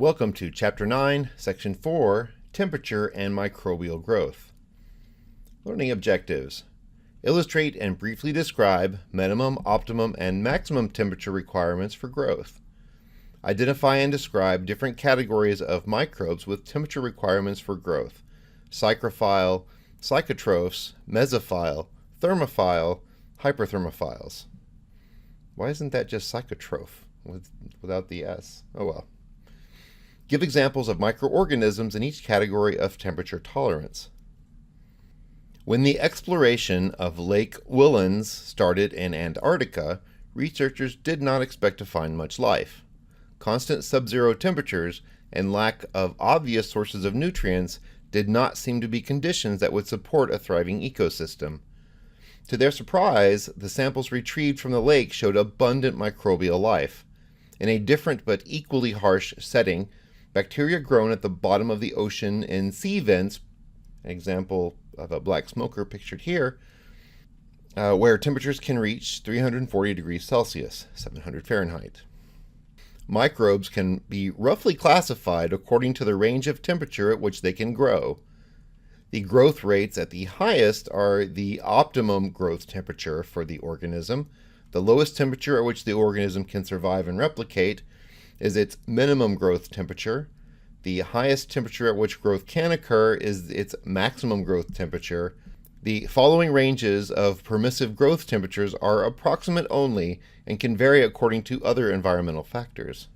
Welcome to Chapter 9, Section 4, Temperature and Microbial Growth. Learning objectives. Illustrate and briefly describe minimum, optimum, and maximum temperature requirements for growth. Identify and describe different categories of microbes with temperature requirements for growth: psychrophile, psychotrophs, mesophile, thermophile, hyperthermophiles. Why isn't that just psychotroph without the S? Oh well. Give examples of microorganisms in each category of temperature tolerance. When the exploration of Lake Whillans started in Antarctica, researchers did not expect to find much life. Constant sub-zero temperatures and lack of obvious sources of nutrients did not seem to be conditions that would support a thriving ecosystem. To their surprise, the samples retrieved from the lake showed abundant microbial life. In a different but equally harsh setting, bacteria grown at the bottom of the ocean in sea vents, an example of a black smoker pictured here, where temperatures can reach 340 degrees Celsius, 700 Fahrenheit. Microbes can be roughly classified according to the range of temperature at which they can grow. The growth rates at the highest are the optimum growth temperature for the organism. The lowest temperature at which the organism can survive and replicate is its minimum growth temperature. The highest temperature at which growth can occur is its maximum growth temperature. The following ranges of permissive growth temperatures are approximate only and can vary according to other environmental factors.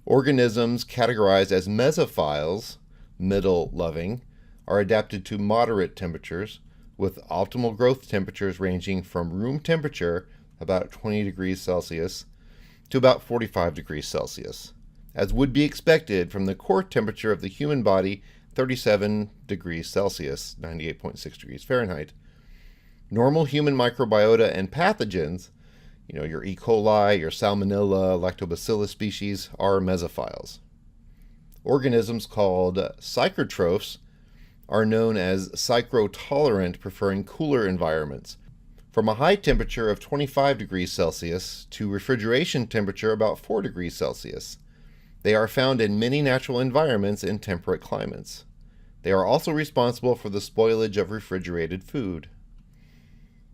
Organisms categorized as mesophiles, middle loving, are adapted to moderate temperatures, with optimal growth temperatures ranging from room temperature, about 20 degrees Celsius, to about 45 degrees Celsius, as would be expected from the core temperature of the human body, 37 degrees Celsius, 98.6 degrees Fahrenheit. Normal human microbiota and pathogens, your E. coli, your Salmonella, Lactobacillus species, are mesophiles. Organisms called psychotrophs are known as psychrotolerant, preferring cooler environments, from a high temperature of 25 degrees Celsius to refrigeration temperature about 4 degrees Celsius. They are found in many natural environments in temperate climates. They are also responsible for the spoilage of refrigerated food.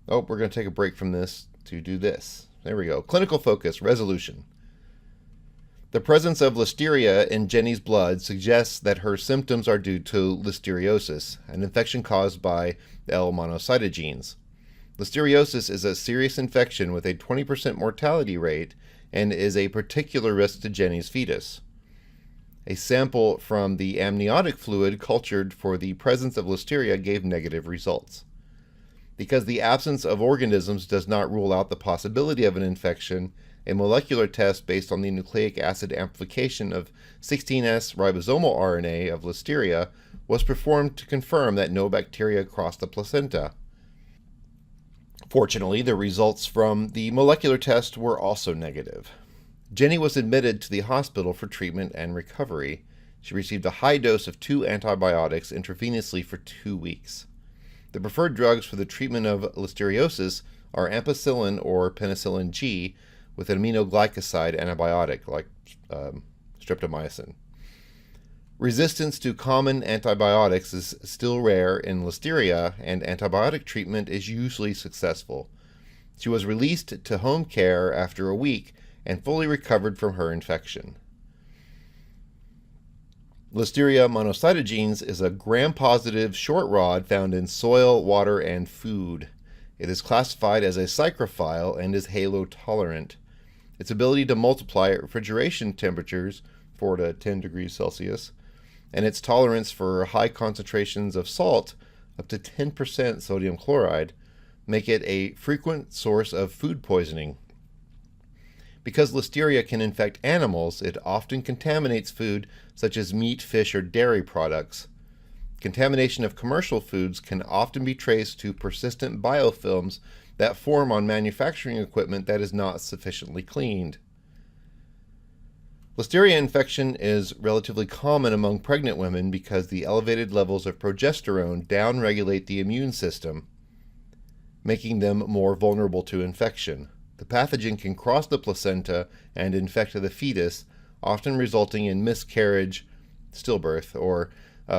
Oh, we're going to take a break from this to do this. There we go. Clinical focus, resolution. The presence of listeria in Jenny's blood suggests that her symptoms are due to listeriosis, an infection caused by L. monocytogenes. Listeriosis is a serious infection with a 20% mortality rate and is a particular risk to Jenny's fetus. A sample from the amniotic fluid cultured for the presence of listeria gave negative results. Because the absence of organisms does not rule out the possibility of an infection, a molecular test based on the nucleic acid amplification of 16S ribosomal RNA of listeria was performed to confirm that no bacteria crossed the placenta. Fortunately, the results from the molecular test were also negative. Jenny was admitted to the hospital for treatment and recovery. She received a high dose of 2 antibiotics intravenously for 2 weeks. The preferred drugs for the treatment of listeriosis are ampicillin or penicillin G with an aminoglycoside antibiotic like streptomycin. Resistance to common antibiotics is still rare in listeria, and antibiotic treatment is usually successful. She was released to home care after a week and fully recovered from her infection. Listeria monocytogenes is a gram-positive short rod found in soil, water, and food. It is classified as a psychrophile and is halotolerant. Its ability to multiply at refrigeration temperatures, 4 to 10 degrees Celsius, and its tolerance for high concentrations of salt, up to 10% sodium chloride, make it a frequent source of food poisoning. Because listeria can infect animals, it often contaminates food such as meat, fish, or dairy products. Contamination of commercial foods can often be traced to persistent biofilms that form on manufacturing equipment that is not sufficiently cleaned. Listeria infection is relatively common among pregnant women because the elevated levels of progesterone downregulate the immune system, making them more vulnerable to infection. The pathogen can cross the placenta and infect the fetus, often resulting in miscarriage, stillbirth, or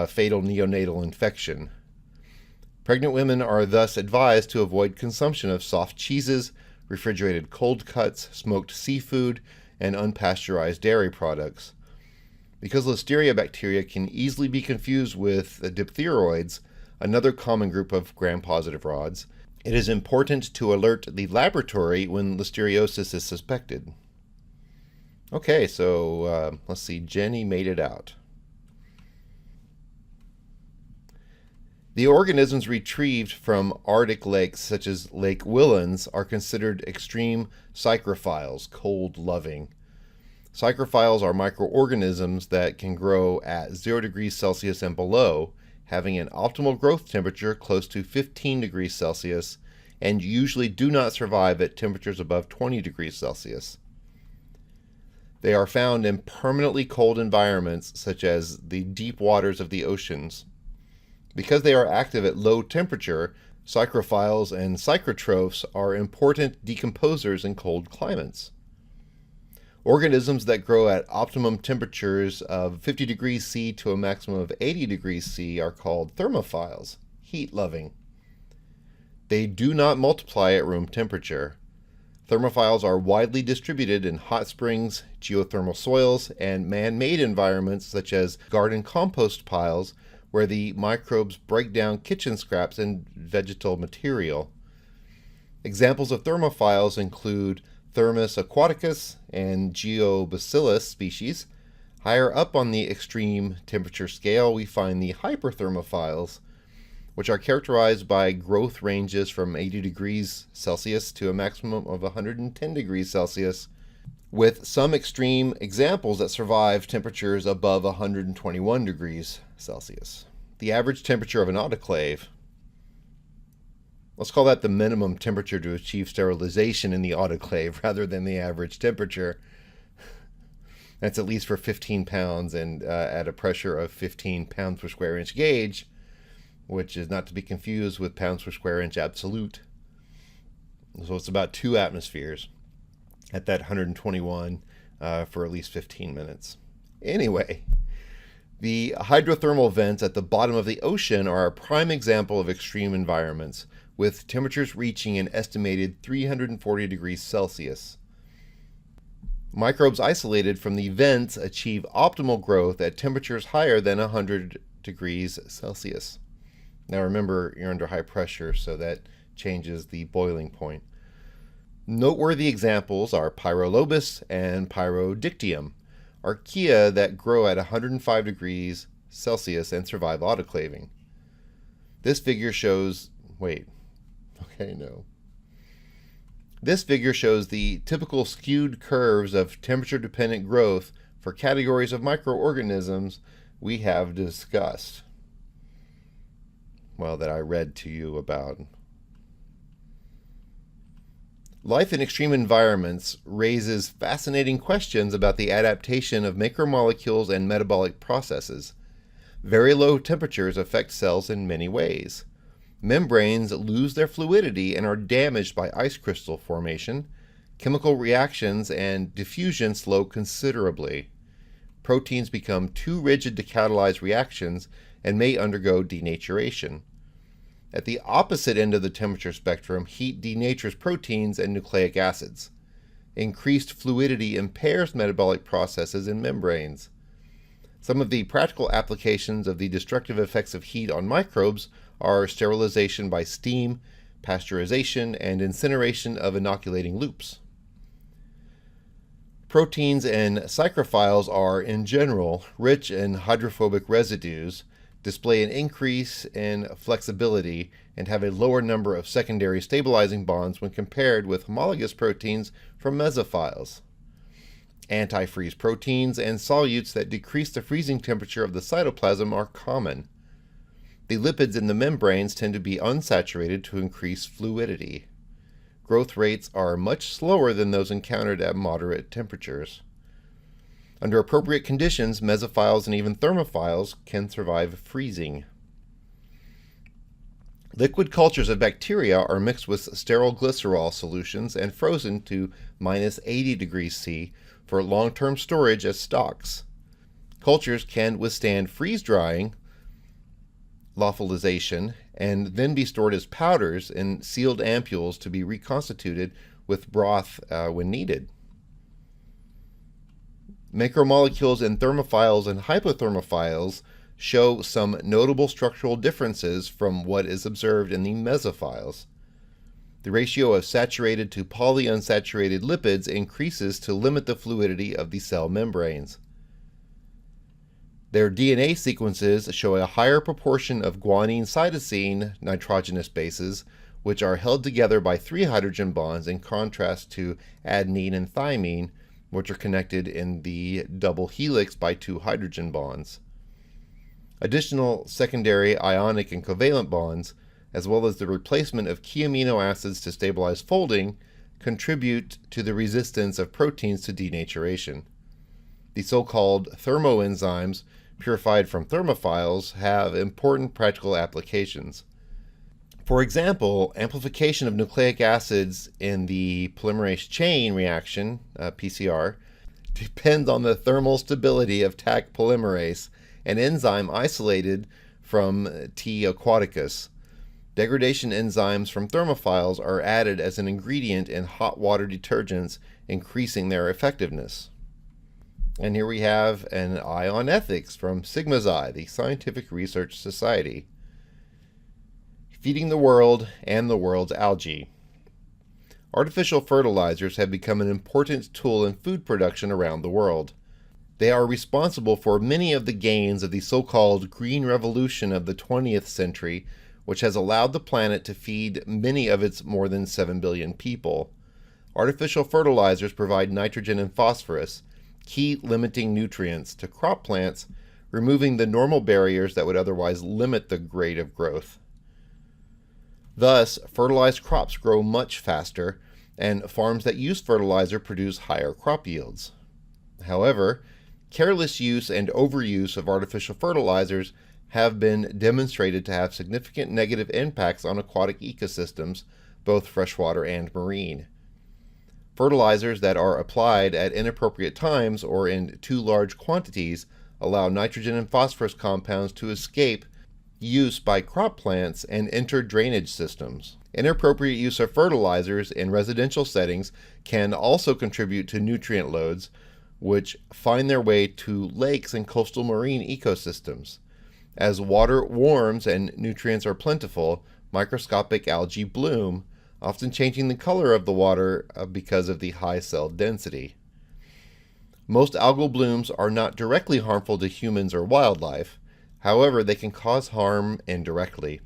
fatal neonatal infection. Pregnant women are thus advised to avoid consumption of soft cheeses, refrigerated cold cuts, smoked seafood, and unpasteurized dairy products. Because Listeria bacteria can easily be confused with diphtheroids, another common group of gram-positive rods, it is important to alert the laboratory when listeriosis is suspected. Okay, so let's see, Jenny made it out. The organisms retrieved from Arctic lakes such as Lake Whillans are considered extreme psychrophiles, cold-loving. Psychrophiles are microorganisms that can grow at 0 degrees Celsius and below, having an optimal growth temperature close to 15 degrees Celsius, and usually do not survive at temperatures above 20 degrees Celsius. They are found in permanently cold environments such as the deep waters of the oceans. Because they are active at low temperature, psychrophiles and psychotrophs are important decomposers in cold climates. Organisms that grow at optimum temperatures of 50 degrees C to a maximum of 80 degrees C are called thermophiles, heat-loving. They do not multiply at room temperature. Thermophiles are widely distributed in hot springs, geothermal soils, and man-made environments such as garden compost piles, where the microbes break down kitchen scraps and vegetal material. Examples of thermophiles include Thermus aquaticus and Geobacillus species. Higher up on the extreme temperature scale, we find the hyperthermophiles, which are characterized by growth ranges from 80 degrees Celsius to a maximum of 110 degrees Celsius, with some extreme examples that survive temperatures above 121 degrees Celsius. The average temperature of an autoclave, let's call that the minimum temperature to achieve sterilization in the autoclave rather than the average temperature. That's at least for 15 pounds and at a pressure of 15 pounds per square inch gauge, which is not to be confused with pounds per square inch absolute. So it's about 2 atmospheres at that 121 for at least 15 minutes. Anyway, the hydrothermal vents at the bottom of the ocean are a prime example of extreme environments, with temperatures reaching an estimated 340 degrees Celsius. Microbes isolated from the vents achieve optimal growth at temperatures higher than 100 degrees Celsius. Now remember, you're under high pressure, so that changes the boiling point. Noteworthy examples are Pyrolobus and Pyrodictium, archaea that grow at 105 degrees Celsius and survive autoclaving. This figure shows, This figure shows the typical skewed curves of temperature-dependent growth for categories of microorganisms we have discussed. Well, that I read to you about. Life in extreme environments raises fascinating questions about the adaptation of macromolecules and metabolic processes. Very low temperatures affect cells in many ways. Membranes lose their fluidity and are damaged by ice crystal formation. Chemical reactions and diffusion slow considerably. Proteins become too rigid to catalyze reactions and may undergo denaturation. At the opposite end of the temperature spectrum, heat denatures proteins and nucleic acids. Increased fluidity impairs metabolic processes in membranes. Some of the practical applications of the destructive effects of heat on microbes are sterilization by steam, pasteurization, and incineration of inoculating loops. Proteins and psychrophiles are, in general, rich in hydrophobic residues, display an increase in flexibility, and have a lower number of secondary stabilizing bonds when compared with homologous proteins from mesophiles. Antifreeze proteins and solutes that decrease the freezing temperature of the cytoplasm are common. The lipids in the membranes tend to be unsaturated to increase fluidity. Growth rates are much slower than those encountered at moderate temperatures. Under appropriate conditions, mesophiles and even thermophiles can survive freezing. Liquid cultures of bacteria are mixed with sterile glycerol solutions and frozen to -80 degrees C for long-term storage as stocks. Cultures can withstand freeze-drying, lyophilization, and then be stored as powders in sealed ampules to be reconstituted with broth when needed. Macromolecules in thermophiles and hypothermophiles show some notable structural differences from what is observed in the mesophiles. The ratio of saturated to polyunsaturated lipids increases to limit the fluidity of the cell membranes. Their DNA sequences show a higher proportion of guanine-cytosine nitrogenous bases, which are held together by 3 hydrogen bonds in contrast to adenine and thymine, which are connected in the double helix by 2 hydrogen bonds. Additional secondary ionic and covalent bonds, as well as the replacement of key amino acids to stabilize folding, contribute to the resistance of proteins to denaturation. The so-called thermoenzymes, purified from thermophiles, have important practical applications. For example, amplification of nucleic acids in the polymerase chain reaction, PCR, depends on the thermal stability of Taq polymerase, an enzyme isolated from T. aquaticus. Degradation enzymes from thermophiles are added as an ingredient in hot water detergents, increasing their effectiveness. And here we have an eye on ethics from Sigma Xi, the Scientific Research Society. Feeding the world and the world's algae. Artificial fertilizers have become an important tool in food production around the world. They are responsible for many of the gains of the so-called green revolution of the 20th century, which has allowed the planet to feed many of its more than 7 billion people. Artificial fertilizers provide nitrogen and phosphorus, key limiting nutrients, to crop plants, removing the normal barriers that would otherwise limit the rate of growth. Thus, fertilized crops grow much faster, and farms that use fertilizer produce higher crop yields. However, careless use and overuse of artificial fertilizers have been demonstrated to have significant negative impacts on aquatic ecosystems, both freshwater and marine. Fertilizers that are applied at inappropriate times or in too large quantities allow nitrogen and phosphorus compounds to escape use by crop plants and enter drainage systems. Inappropriate use of fertilizers in residential settings can also contribute to nutrient loads, which find their way to lakes and coastal marine ecosystems. As water warms and nutrients are plentiful, microscopic algae bloom, often changing the color of the water because of the high cell density. Most algal blooms are not directly harmful to humans or wildlife. However, they can cause harm indirectly.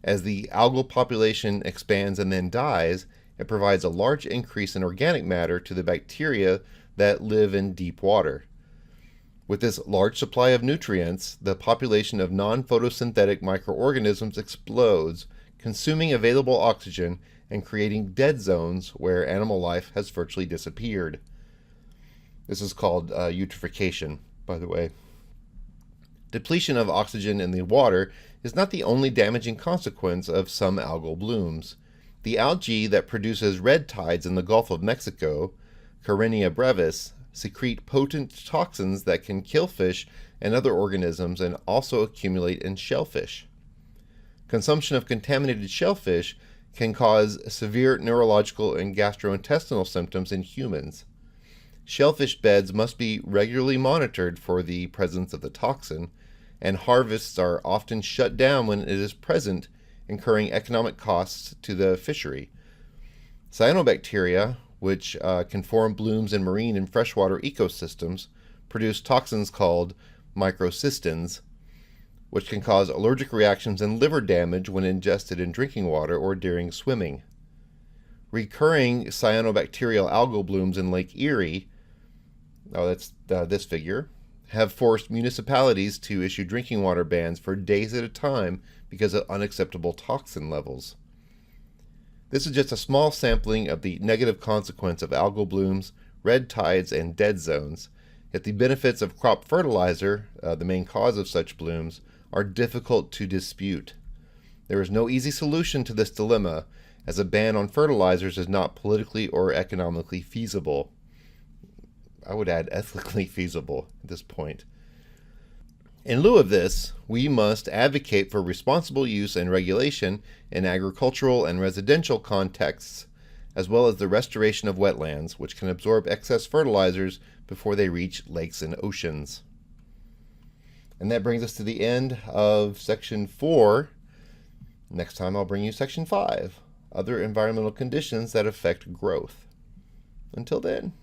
As the algal population expands and then dies, it provides a large increase in organic matter to the bacteria that live in deep water. With this large supply of nutrients, the population of non-photosynthetic microorganisms explodes, consuming available oxygen and creating dead zones where animal life has virtually disappeared. This is called eutrophication, by the way. Depletion of oxygen in the water is not the only damaging consequence of some algal blooms. The algae that produces red tides in the Gulf of Mexico, Carenia brevis, secrete potent toxins that can kill fish and other organisms and also accumulate in shellfish. Consumption of contaminated shellfish can cause severe neurological and gastrointestinal symptoms in humans. Shellfish beds must be regularly monitored for the presence of the toxin, and harvests are often shut down when it is present, incurring economic costs to the fishery. Cyanobacteria, which can form blooms in marine and freshwater ecosystems, produce toxins called microcystins, which can cause allergic reactions and liver damage when ingested in drinking water or during swimming. Recurring cyanobacterial algal blooms in Lake Erie, that's this figure, have forced municipalities to issue drinking water bans for days at a time because of unacceptable toxin levels. This is just a small sampling of the negative consequence of algal blooms, red tides, and dead zones, yet the benefits of crop fertilizer, the main cause of such blooms, are difficult to dispute. There is no easy solution to this dilemma, as a ban on fertilizers is not politically or economically feasible. I would add ethically feasible at this point. In lieu of this, we must advocate for responsible use and regulation in agricultural and residential contexts, as well as the restoration of wetlands, which can absorb excess fertilizers before they reach lakes and oceans. And that brings us to the end of Section 4. Next time I'll bring you Section 5, other environmental conditions that affect growth. Until then.